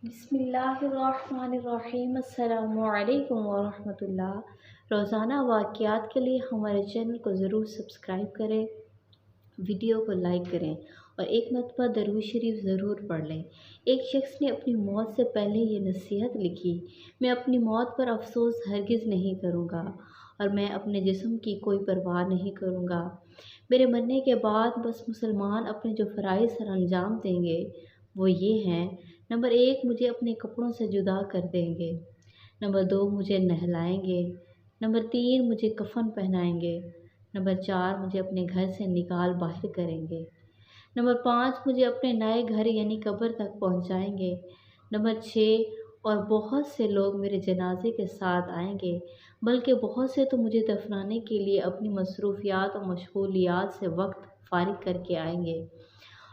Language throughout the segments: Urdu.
بسم اللہ الرحمن الرحیم۔ السلام علیکم ورحمۃ اللہ۔ روزانہ واقعات کے لیے ہمارے چینل کو ضرور سبسکرائب کریں، ویڈیو کو لائک کریں اور ایک مرتبہ درود شریف ضرور پڑھ لیں۔ ایک شخص نے اپنی موت سے پہلے یہ نصیحت لکھی: میں اپنی موت پر افسوس ہرگز نہیں کروں گا اور میں اپنے جسم کی کوئی پرواہ نہیں کروں گا۔ میرے مرنے کے بعد بس مسلمان اپنے جو فرائض سر انجام دیں گے وہ یہ ہیں: نمبر 1، مجھے اپنے کپڑوں سے جدا کر دیں گے۔ نمبر 2، مجھے نہلائیں گے۔ نمبر 3، مجھے کفن پہنائیں گے۔ نمبر 4، مجھے اپنے گھر سے نکال باہر کریں گے۔ نمبر 5، مجھے اپنے نئے گھر یعنی قبر تک پہنچائیں گے۔ نمبر 6، اور بہت سے لوگ میرے جنازے کے ساتھ آئیں گے، بلکہ بہت سے تو مجھے دفنانے کے لیے اپنی مصروفیات اور مشغولیات سے وقت فارغ کر کے آئیں گے،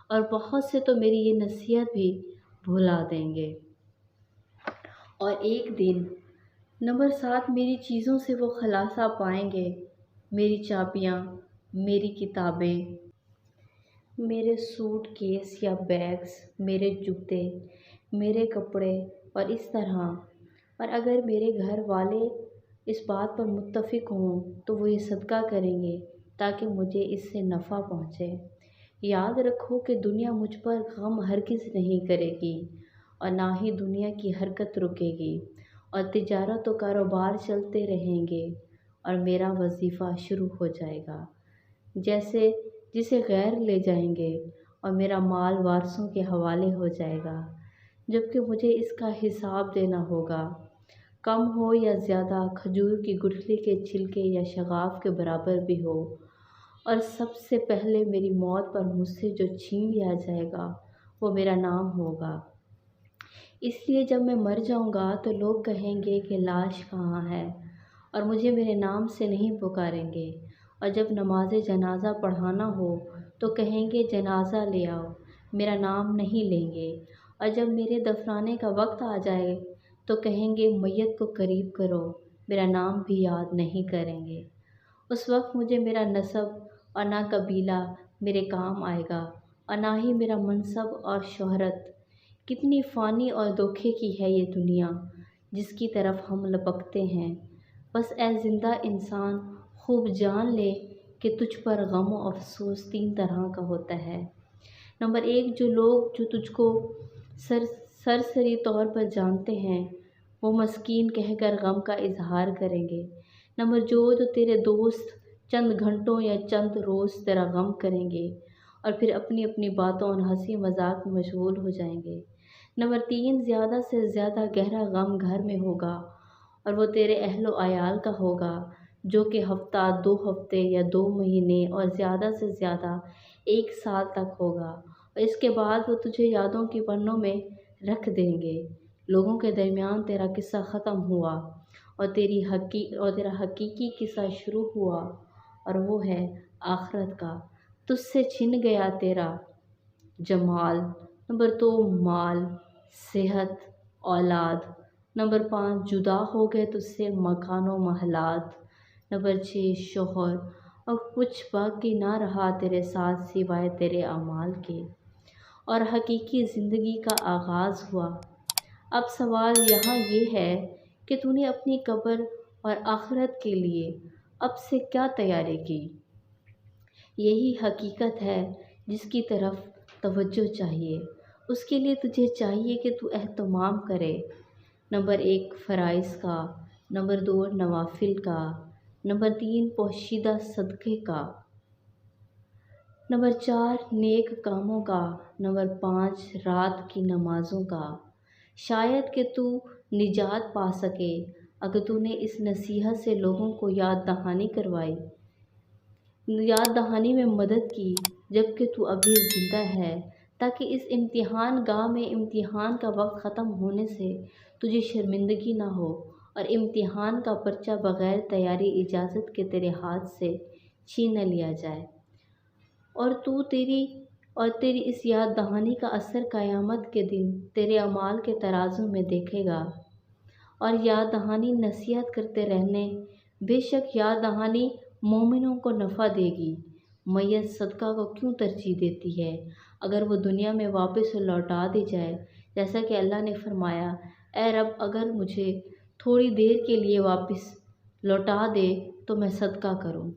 اور بہت سے تو میری یہ نصیحت بھی بھلا دیں گے۔ اور ایک دن نمبر 7، میری چیزوں سے وہ خلاصہ پائیں گے: میری چابیاں، میری کتابیں، میرے سوٹ کیس یا بیگز، میرے جوتے، میرے کپڑے اور اس طرح۔ اور اگر میرے گھر والے اس بات پر متفق ہوں تو وہ یہ صدقہ کریں گے تاکہ مجھے اس سے نفع پہنچے۔ یاد رکھو کہ دنیا مجھ پر غم ہرگز نہیں کرے گی اور نہ ہی دنیا کی حرکت رکے گی، اور تجارت و کاروبار چلتے رہیں گے اور میرا وظیفہ شروع ہو جائے گا، جسے غیر لے جائیں گے، اور میرا مال وارثوں کے حوالے ہو جائے گا، جبکہ مجھے اس کا حساب دینا ہوگا۔ کم ہو یا زیادہ، کھجور کی گٹھلی کے چھلکے یا شغاف کے برابر بھی ہو، اور سب سے پہلے میری موت پر مجھ سے جو چھین لیا جائے گا وہ میرا نام ہوگا۔ اس لیے جب میں مر جاؤں گا تو لوگ کہیں گے کہ لاش کہاں ہے، اور مجھے میرے نام سے نہیں پکاریں گے۔ اور جب نماز جنازہ پڑھانا ہو تو کہیں گے جنازہ لے آؤ، میرا نام نہیں لیں گے۔ اور جب میرے دفنانے کا وقت آ جائے تو کہیں گے میت کو قریب کرو، میرا نام بھی یاد نہیں کریں گے۔ اس وقت مجھے میرا نسب اور نہ قبیلہ میرے کام آئے گا، اور نہ ہی میرا منصب اور شہرت۔ کتنی فانی اور دھوکے کی ہے یہ دنیا جس کی طرف ہم لپکتے ہیں۔ بس اے زندہ انسان، خوب جان لے کہ تجھ پر غم و افسوس 3 طرح کا ہوتا ہے۔ نمبر 1، جو لوگ جو تجھ کو سرسری طور پر جانتے ہیں وہ مسکین کہہ کر غم کا اظہار کریں گے۔ نمبر 2، جو تیرے دوست چند گھنٹوں یا چند روز تیرا غم کریں گے اور پھر اپنی اپنی باتوں اور ہنسی مذاق میں مشغول ہو جائیں گے۔ نمبر 3، زیادہ سے زیادہ گہرا غم گھر میں ہوگا، اور وہ تیرے اہل و عیال کا ہوگا، جو کہ ہفتہ، 2 ہفتے یا 2 مہینے اور زیادہ سے زیادہ 1 سال تک ہوگا، اور اس کے بعد وہ تجھے یادوں کی پنوں میں رکھ دیں گے۔ لوگوں کے درمیان تیرا قصہ ختم ہوا اور تیرا حقیقی قصہ شروع ہوا، اور وہ ہے آخرت کا۔ تجھ سے چھن گیا تیرا جمال۔ نمبر 2، مال، صحت، اولاد۔ نمبر 5، جدا ہو گئے تجھ سے مکان و محلات۔ نمبر 6، شوہر، اور کچھ باقی نہ رہا تیرے ساتھ سوائے تیرے اعمال کے، اور حقیقی زندگی کا آغاز ہوا۔ اب سوال یہاں یہ ہے کہ تو نے اپنی قبر اور آخرت کے لیے اب سے کیا تیاری کی؟ یہی حقیقت ہے جس کی طرف توجہ چاہیے۔ اس کے لیے تجھے چاہیے کہ تو اہتمام کرے: نمبر 1، فرائض کا۔ نمبر 2، نوافل کا۔ نمبر 3، پوشیدہ صدقے کا۔ نمبر 4، نیک کاموں کا۔ نمبر 5، رات کی نمازوں کا۔ شاید کہ تو نجات پا سکے اگر تو نے اس نصیحت سے لوگوں کو یاد دہانی میں مدد کی جبکہ تو ابھی زندہ ہے، تاکہ اس امتحان گاہ میں امتحان کا وقت ختم ہونے سے تجھے شرمندگی نہ ہو اور امتحان کا پرچہ بغیر تیاری اجازت کے تیرے ہاتھ سے چھین نہ لیا جائے، اور تیری اس یاد دہانی کا اثر قیامت کے دن تیرے اعمال کے ترازو میں دیکھے گا۔ اور یاد دہانی نصیحت کرتے رہنے، بے شک یاد دہانی مومنوں کو نفع دے گی۔ میت صدقہ کو کیوں ترجیح دیتی ہے؟ اگر وہ دنیا میں واپس لوٹا دی جائے جیسا کہ اللہ نے فرمایا، اے رب اگر مجھے تھوڑی دیر کے لیے واپس لوٹا دے تو میں صدقہ کروں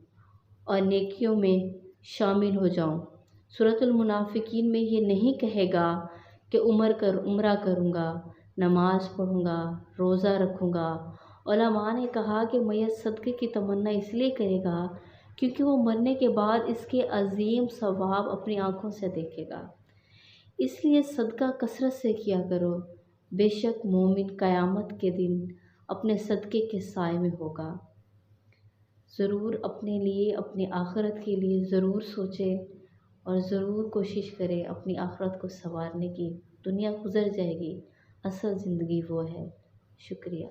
اور نیکیوں میں شامل ہو جاؤں۔ سورۃ المنافقین میں یہ نہیں کہے گا کہ عمرہ کروں گا، نماز پڑھوں گا، روزہ رکھوں گا۔ علماء نے کہا کہ میت صدقے کی تمنا اس لیے کرے گا کیونکہ وہ مرنے کے بعد اس کے عظیم ثواب اپنی آنکھوں سے دیکھے گا۔ اس لیے صدقہ کثرت سے کیا کرو، بے شک مومن قیامت کے دن اپنے صدقے کے سائے میں ہوگا۔ ضرور اپنے لیے، اپنی آخرت کے لیے ضرور سوچے اور ضرور کوشش کرے اپنی آخرت کو سنوارنے کی۔ دنیا گزر جائے گی، اصل زندگی وہ ہے۔ شکریہ۔